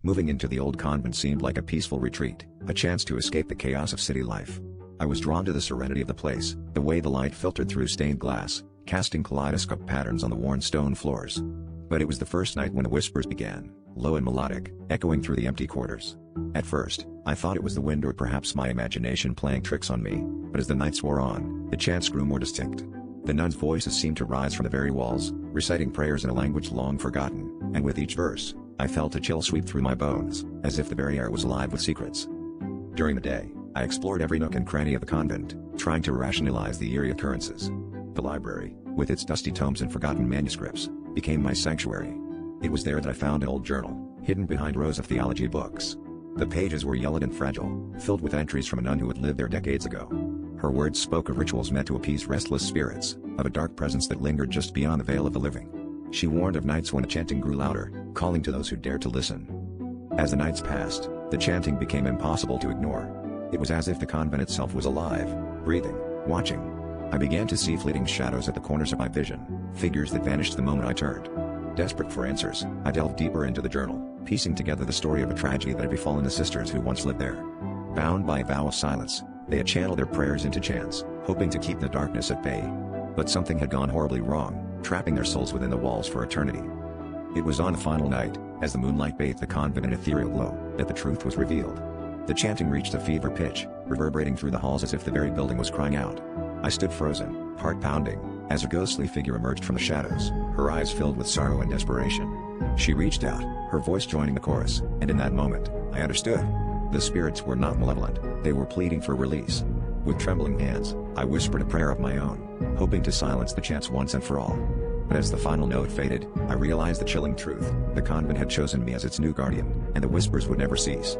Moving into the old convent seemed like a peaceful retreat, a chance to escape the chaos of city life. I was drawn to the serenity of the place, the way the light filtered through stained glass, casting kaleidoscope patterns on the worn stone floors. But it was the first night when the whispers began, low and melodic, echoing through the empty quarters. At first, I thought it was the wind or perhaps my imagination playing tricks on me, but as the nights wore on, the chants grew more distinct. The nuns' voices seemed to rise from the very walls, reciting prayers in a language long forgotten, and with each verse, I felt a chill sweep through my bones, as if the very air was alive with secrets. During the day, I explored every nook and cranny of the convent, trying to rationalize the eerie occurrences. The library, with its dusty tomes and forgotten manuscripts, became my sanctuary. It was there that I found an old journal, hidden behind rows of theology books. The pages were yellowed and fragile, filled with entries from a nun who had lived there decades ago. Her words spoke of rituals meant to appease restless spirits, of a dark presence that lingered just beyond the veil of the living. She warned of nights when the chanting grew louder, calling to those who dared to listen. As the nights passed, the chanting became impossible to ignore. It was as if the convent itself was alive, breathing, watching. I began to see fleeting shadows at the corners of my vision, figures that vanished the moment I turned. Desperate for answers, I delved deeper into the journal, piecing together the story of a tragedy that had befallen the sisters who once lived there. Bound by a vow of silence, they had channeled their prayers into chants, hoping to keep the darkness at bay. But something had gone horribly wrong, trapping their souls within the walls for eternity. It was on the final night, as the moonlight bathed the convent in ethereal glow, that the truth was revealed. The chanting reached a fever pitch, reverberating through the halls as if the very building was crying out. I stood frozen, heart pounding, as a ghostly figure emerged from the shadows, her eyes filled with sorrow and desperation. She reached out, her voice joining the chorus, and in that moment, I understood. The spirits were not malevolent, they were pleading for release. With trembling hands, I whispered a prayer of my own, hoping to silence the chants once and for all. But as the final note faded, I realized the chilling truth: the convent had chosen me as its new guardian, and the whispers would never cease.